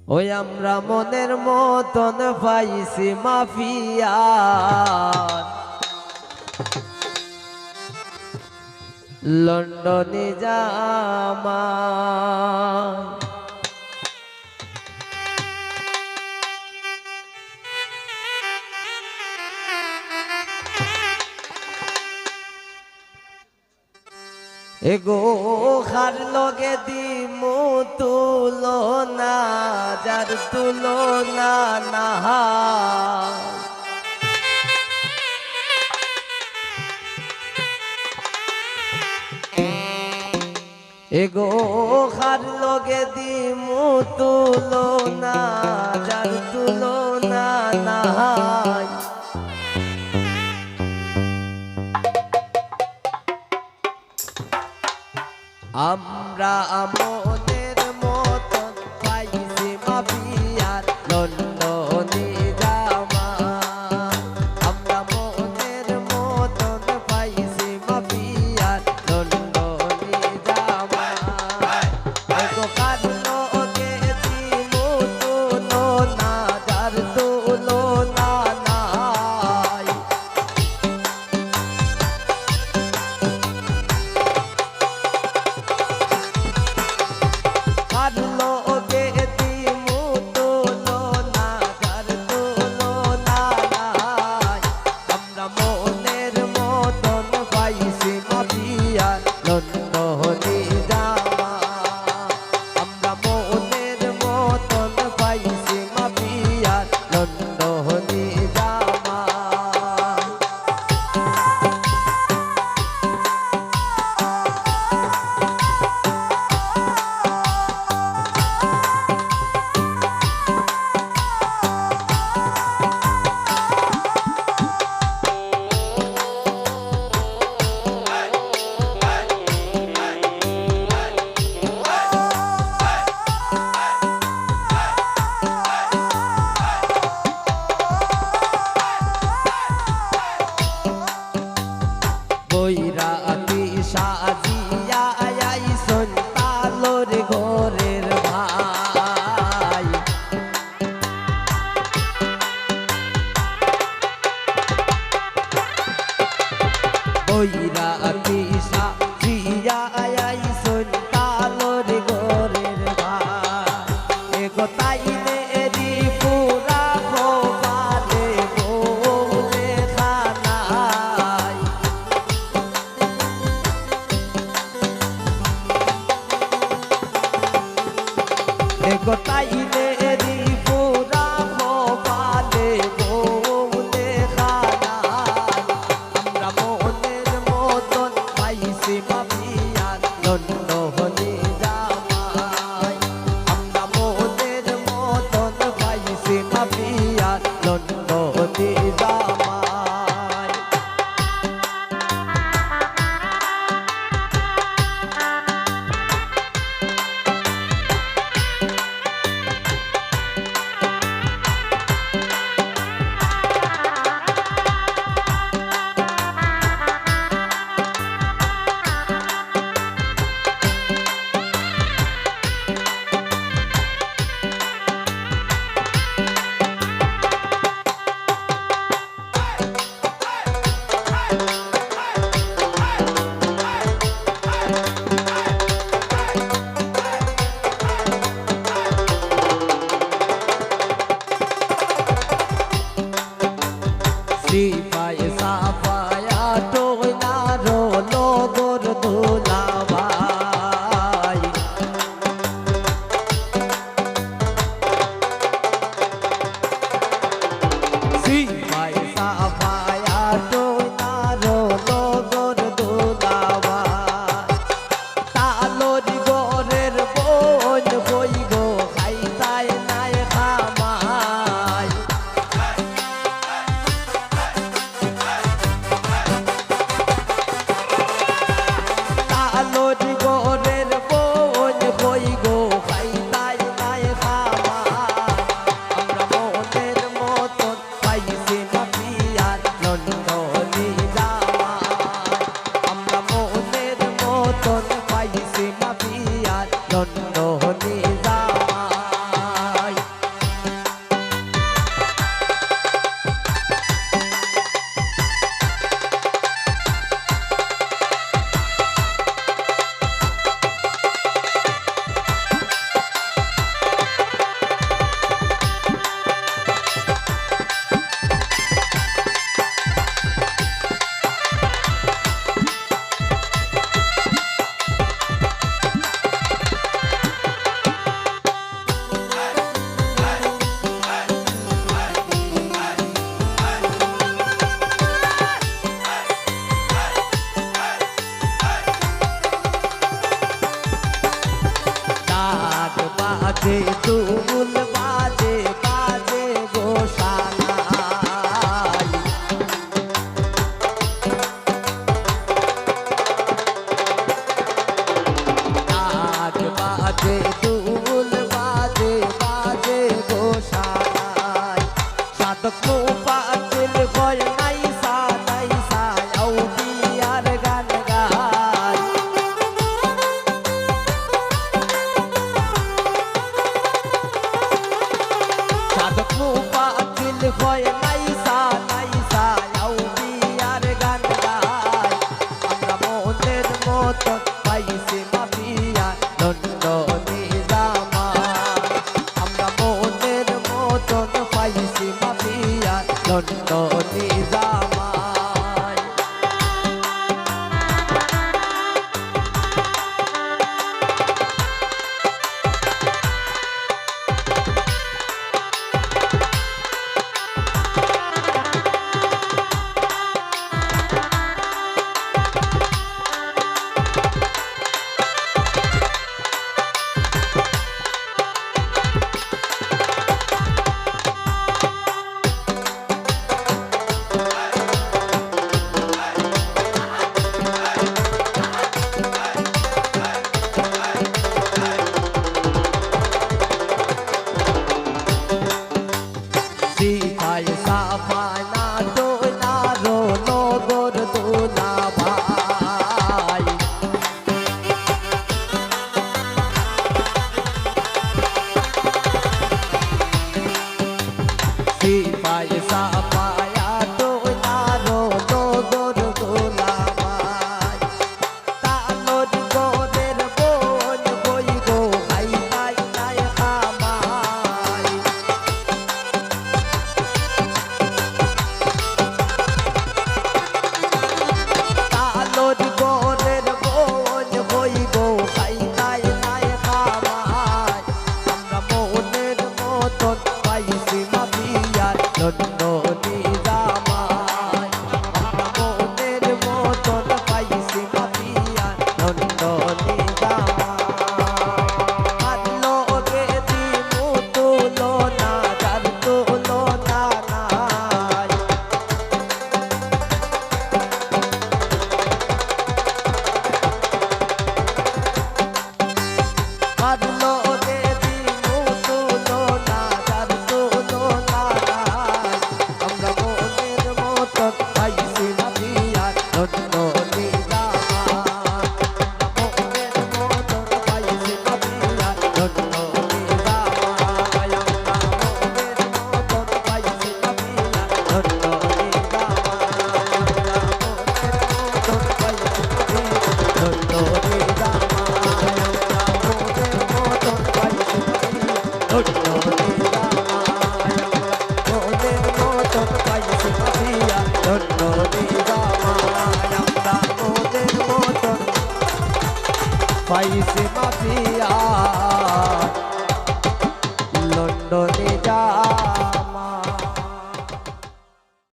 ওই আমরা মনের মতন পাইছি মাফিয়া লন্ডনে জামাই এগো খার লগে দিমু তুলনা যার তুলনা না এগো খার লগে দিমু তুলনা যার তুলনা না আমরা মনের মতন পাইছি মাফিয়ার লন্ডনে জামাই আমরা মনের মতন পাইছি মাফিয়ার লন্ডনে জামাই এগো কার লগে দিমু তুলনা যার তুলনা নাই বৈরাগী সাজিয়া আইসন তালোর ঘরের ভাই বৈরাগী সাজিয়া আইসন তালোর ঘরের ভাই এগো তাইলে এরি পুরা খোপালে বলে খানাই এগো তাইলে এরি পুরা খোপালে বলে খানাই আমরা মনের মতন পাইছি মাফিয়ার লন্ডনে জামাই আমরা মনের মতন পাইছি মাফিয়ার লন্ডনে জামাই বাজে দুল বাজে বাজে গোসালাই নাগ বাজে দুল বাজে বাজে গোসালাই সাধক মুফাজ্জিল কয় নাইসা নাইসা আউলিয়ার গান গায় সাধক মুফাজ্জিল কয় নাইসা নাইসা আউলিয়ার গান গায় আমরা মনের মতন পাইছি মাফিয়া নন্দনী জামাই আমরা মনের মতন পাইছি মাফিয়া নন্দনী জামাই সিপাই সাফানা দোলারো নগর দোলা ভাই সিপাই সাফায়া দোলারো নগর দোলা ভাই তালর গোরের বোন বই গো হাই হাই হাই খামাই তালর গোরের বোন বই গো হাই হাই হাই খামাই আমরা মনের মতন পাইছি মাফিয়া নন্দনী জামাই আমরা মনের মতন পাইছি মাফিয়া নন্দনী জামাই আল্লো গে দিমু তুলো না যার তুলো না নাই আল্লো গে দিমু তুলো না যার তুলো না নাই আমরা মনের মতন পাইছি মাফিয়া নন্দনী জামাই মনের মতন পাইছি মাফিয়া নন্দনী জামাই আমরা মনের মতন পাইছি মাফিয়া নন্দনী জামাই আমরা মনের মতন পাইছি মাফিয়া নন্দনী জামাই আমরা মনের মতন পাইছি মাফিয়া নন্দনী জামাই মনের মতন পাইছি মাফিয়া নন্দনী জামাই আমরা মনের মতন পাইছি মাফিয়া